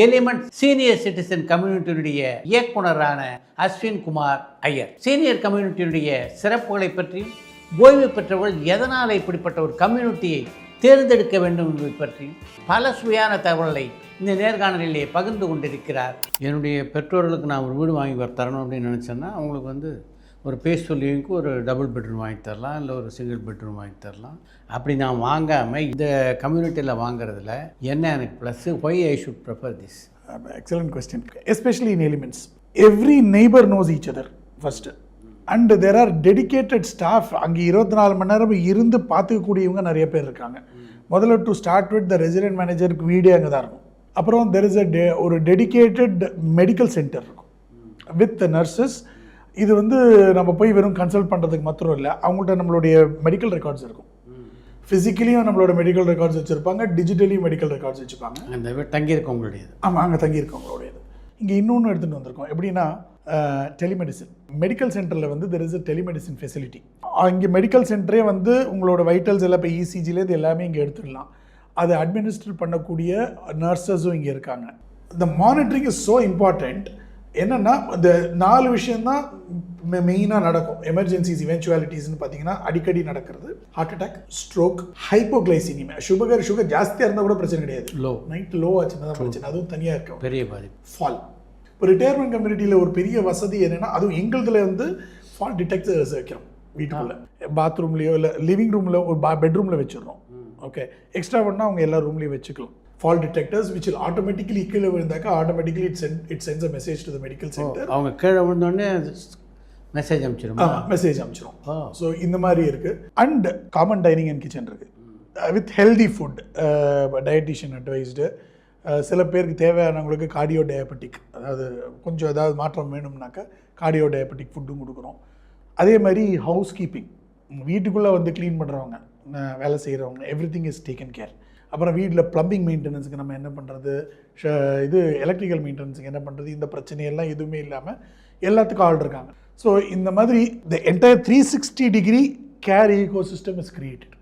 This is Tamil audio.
எலிமெண்ட் சீனியர் சிட்டிசன் கம்யூனிட்டியினுடைய இயக்குனரான அஸ்வின் குமார் ஐயர். சீனியர் கம்யூனிட்டியினுடைய சிறப்புகளை பற்றியும் ஓய்வு பெற்றவர்கள் எதனால் இப்படிப்பட்ட ஒரு கம்யூனிட்டியை தேர்ந்தெடுக்க வேண்டும் என்பதை பற்றியும் பல சுவையான தகவல்களை இந்த நேர்காணலிலே பகிர்ந்து கொண்டிருக்கிறார். என்னுடைய பெற்றோர்களுக்கு நான் ஒரு வீடு வாங்கி தரணும் அப்படின்னு நினச்சேன்னா அவங்களுக்கு ஒரு பேஸ்ஃபுல் லிவிங்க்கு ஒரு டபுள் பெட்ரூம் வாங்கி தரலாம், இல்லை ஒரு சிங்கிள் பெட்ரூம் வாங்கி தரலாம். அப்படி நான் வாங்காமல் இந்த கம்யூனிட்டியில் வாங்குறதுல என்ன எனக்கு plus, why I should prefer this? Excellent question. Especially in elements every neighbour knows each other first and there are dedicated staff. அங்கே 24 மணி நேரம் இருந்து பார்த்துக்கக்கூடியவங்க நிறைய பேர் இருக்காங்க. முதல்ல to start with the resident மேனேஜருக்கு வீடே அங்கே தான் இருக்கும். அப்புறம் தெர் இஸ் ஒரு டெடிக்கேட்டட் மெடிக்கல் சென்டர் இருக்கும் வித் நர்சஸ். இது நம்ம போய் வெறும் கன்சல்ட் பண்ணுறதுக்கு மாத்திரம் இல்லை, அவங்கள்ட்ட நம்மளுடைய மெடிக்கல் ரெக்கார்ட்ஸ் இருக்கும். ஃபிசிக்கலியும் நம்மளோட மெடிக்கல் ரெக்கார்ட்ஸ் வச்சுருப்பாங்க, டிஜிட்டலியும் மெடிக்கல் ரெக்கார்ட்ஸ் வச்சுப்பாங்க. அந்த தங்கியிருக்கவங்களுடையது. ஆமாம், அங்கே தங்கியிருக்கவங்களுடையது. இங்கே இன்னொன்று எடுத்துகிட்டு வந்திருக்கோம். எப்படின்னா டெலிமெடிசின் மெடிக்கல் சென்டரில் there is a telemedicine facility. இங்கே மெடிக்கல் சென்டரே உங்களோட வைட்டல்ஸ் எல்லாம் இப்போ இசிஜிலேருந்து எல்லாமே இங்கே எடுத்துடலாம். அதை அட்மினிஸ்ட்ரேட் பண்ணக்கூடிய நர்சஸும் இங்கே இருக்காங்க. இந்த மானிட்டரிங் இஸ் ஸோ இம்பார்ட்டண்ட். என்னென்னா இந்த 4 விஷயந்தான் மெயினாக நடக்கும். எமர்ஜென்சிஸ் இவென்ச்சுவாலிட்டிஸ்னு பார்த்தீங்கன்னா அடிக்கடி நடக்கிறது heart attack, stroke, hypoglycaemia. Sugar ஜாஸ்தியாக இருந்தால் கூட பிரச்சனை கிடையாது, நைட் லோ ஆச்சுன்னா தான் பிரச்சனை, அதுவும் தனியாக இருக்கும். பெரிய பாதிப்பு. ஃபால். இப்போ ரிட்டையர்மெண்ட் கம்யூனிட்டியில் ஒரு பெரிய வசதி என்னென்னா, அதுவும் எங்களுதுல ஃபால் டிடெக்டர்ஸ் வைக்கிறோம் வீட்டுக்குள்ளே. பாத்ரூம்லேயோ இல்லை லிவிங் ரூமில் ஒரு பெட்ரூமில் வச்சிடுறோம். ஓகே, எக்ஸ்ட்ரா பண்ணால் அவங்க எல்லா ரூம்லேயும் வச்சுக்கலாம். Fall detectors which will automatically கீழே விழுந்தாக்கா automatically it sends a message to the medical center. அவங்க கீழே விழுந்தோடனே மெசேஜ் அனுப்பிச்சிடும். மெசேஜ் அனுப்பிச்சிடும். ஸோ இந்த மாதிரி இருக்குது. And common dining and kitchen இருக்குது with healthy food, dietitian advised. சில பேருக்கு தேவையானவங்களுக்கு கார்டியோ டயபெட்டிக், அதாவது கொஞ்சம் ஏதாவது மாற்றம் வேணும்னாக்கா கார்டியோ டயபெட்டிக் ஃபுட்டும் கொடுக்குறோம். அதே மாதிரி ஹவுஸ் கீப்பிங், வீட்டுக்குள்ளே க்ளீன் பண்ணுறவங்க, வேலை செய்கிறவங்க, every thing is taken care. அப்புறம் வீட்டில் ப்ளம்பிங் மெயின்டெனன்ஸுக்கு நம்ம என்ன பண்ணுறது, இது எலக்ட்ரிக்கல் மெயின்டெனன்ஸுக்கு என்ன பண்ணுறது, இந்த பிரச்சனையெல்லாம் எதுவுமே இல்லாமல் எல்லாத்துக்கும் ஆள் இருக்காங்க. ஸோ இந்த மாதிரி the entire 360 degree care ecosystem is created.